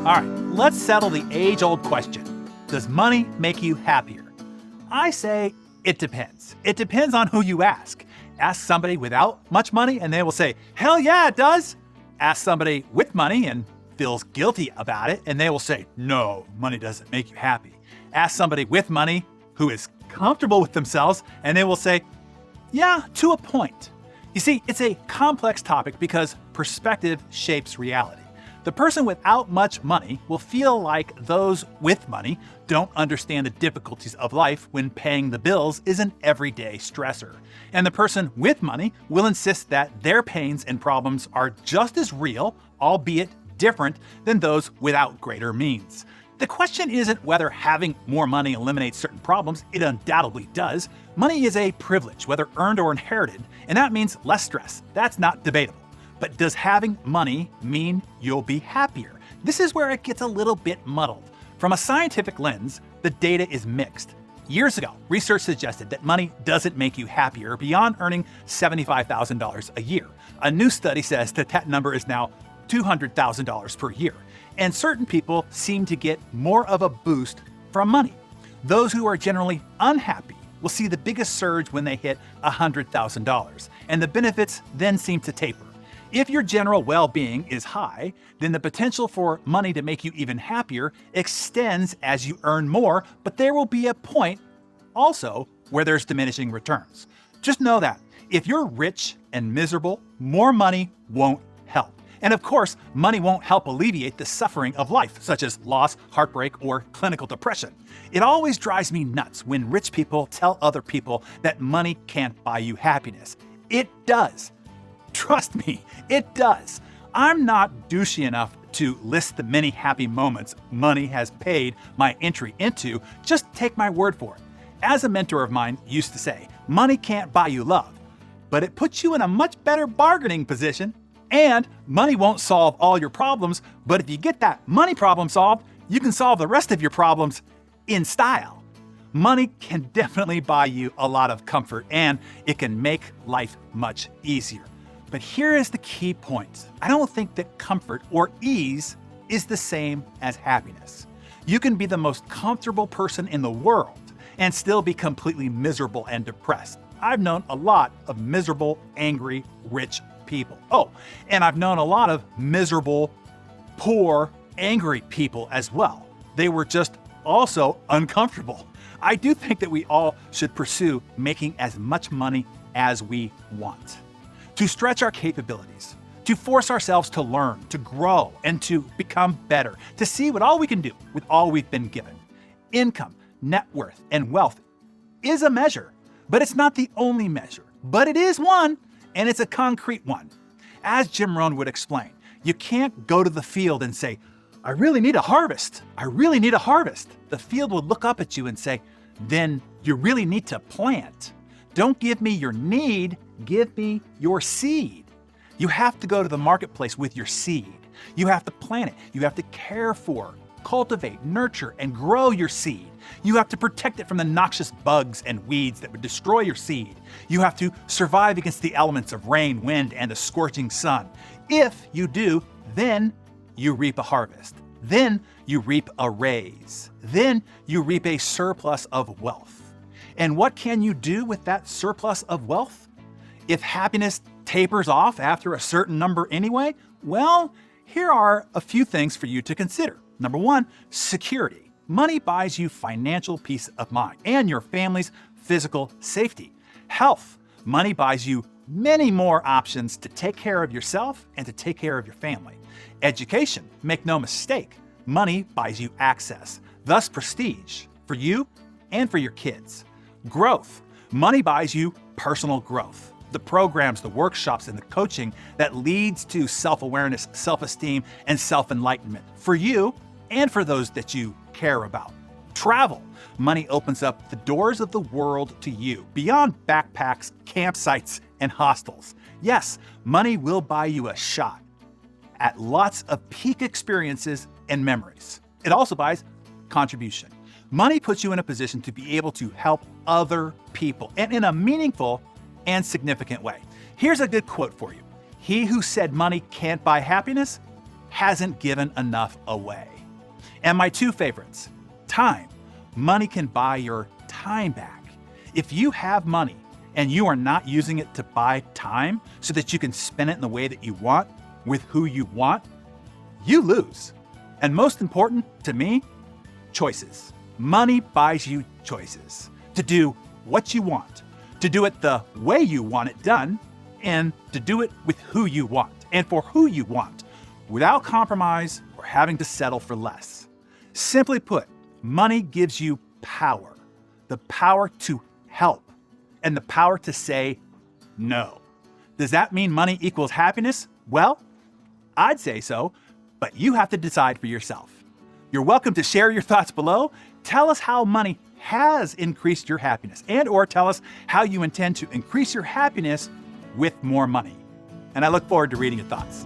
All right, let's settle the age-old question. Does money make you happier? I say it depends. It depends on who you ask. Ask somebody without much money and they will say, hell yeah, it does. Ask somebody with money and feels guilty about it and they will say, no, money doesn't make you happy. Ask somebody with money who is comfortable with themselves and they will say, yeah, to a point. You see, it's a complex topic because perspective shapes reality. The person without much money will feel like those with money don't understand the difficulties of life when paying the bills is an everyday stressor. And the person with money will insist that their pains and problems are just as real, albeit different, than those without greater means. The question isn't whether having more money eliminates certain problems. It undoubtedly does. Money is a privilege, whether earned or inherited, and that means less stress. That's not debatable. But does having money mean you'll be happier? This is where it gets a little bit muddled. From a scientific lens, the data is mixed. Years ago, research suggested that money doesn't make you happier beyond earning $75,000 a year. A new study says that that number is now $200,000 per year. And certain people seem to get more of a boost from money. Those who are generally unhappy will see the biggest surge when they hit $100,000, and the benefits then seem to taper. If your general well-being is high, then the potential for money to make you even happier extends as you earn more, but there will be a point also where there's diminishing returns. Just know that if you're rich and miserable, more money won't help. And of course, money won't help alleviate the suffering of life, such as loss, heartbreak, or clinical depression. It always drives me nuts when rich people tell other people that money can't buy you happiness. It does. Trust me, it does. I'm not douchey enough to list the many happy moments money has paid my entry into. Just take my word for it. As a mentor of mine used to say, money can't buy you love, but it puts you in a much better bargaining position. And money won't solve all your problems, but if you get that money problem solved, you can solve the rest of your problems in style. Money can definitely buy you a lot of comfort and it can make life much easier. But here is the key point. I don't think that comfort or ease is the same as happiness. You can be the most comfortable person in the world and still be completely miserable and depressed. I've known a lot of miserable, angry, rich people. Oh, and I've known a lot of miserable, poor, angry people as well. They were just also uncomfortable. I do think that we all should pursue making as much money as we want. To stretch our capabilities, to force ourselves to learn, to grow, and to become better, to see what all we can do with all we've been given. Income, net worth, and wealth is a measure, but it's not the only measure. But it is one, and it's a concrete one. As Jim Rohn would explain, you can't go to the field and say, I really need a harvest. I really need a harvest. The field will look up at you and say, then you really need to plant. Don't give me your need, give me your seed. You have to go to the marketplace with your seed. You have to plant it. You have to care for, cultivate, nurture, and grow your seed. You have to protect it from the noxious bugs and weeds that would destroy your seed. You have to survive against the elements of rain, wind, and the scorching sun. If you do, then you reap a harvest. Then you reap a raise. Then you reap a surplus of wealth. And what can you do with that surplus of wealth? If happiness tapers off after a certain number anyway, well, here are a few things for you to consider. Number one, security. Money buys you financial peace of mind and your family's physical safety. Health. Money buys you many more options to take care of yourself and to take care of your family. Education. Make no mistake, money buys you access, thus prestige for you and for your kids. Growth. Money buys you personal growth. The programs, the workshops, and the coaching that leads to self-awareness, self-esteem, and self-enlightenment for you and for those that you care about. Travel. Money opens up the doors of the world to you, beyond backpacks, campsites, and hostels. Yes, money will buy you a shot at lots of peak experiences and memories. It also buys contribution. Money puts you in a position to be able to help other people, and in a meaningful and significant way. Here's a good quote for you. He who said money can't buy happiness hasn't given enough away. And my two favorites, time. Money can buy your time back. If you have money and you are not using it to buy time so that you can spend it in the way that you want, with who you want, you lose. And most important to me, choices. Money buys you choices to do what you want, to do it the way you want it done, and to do it with who you want and for who you want, without compromise or having to settle for less. Simply put, money gives you power, the power to help, and the power to say no. Does that mean money equals happiness? Well, I'd say so, but you have to decide for yourself. You're welcome to share your thoughts below. Tell us how money has increased your happiness, and/or tell us how you intend to increase your happiness with more money. And I look forward to reading your thoughts.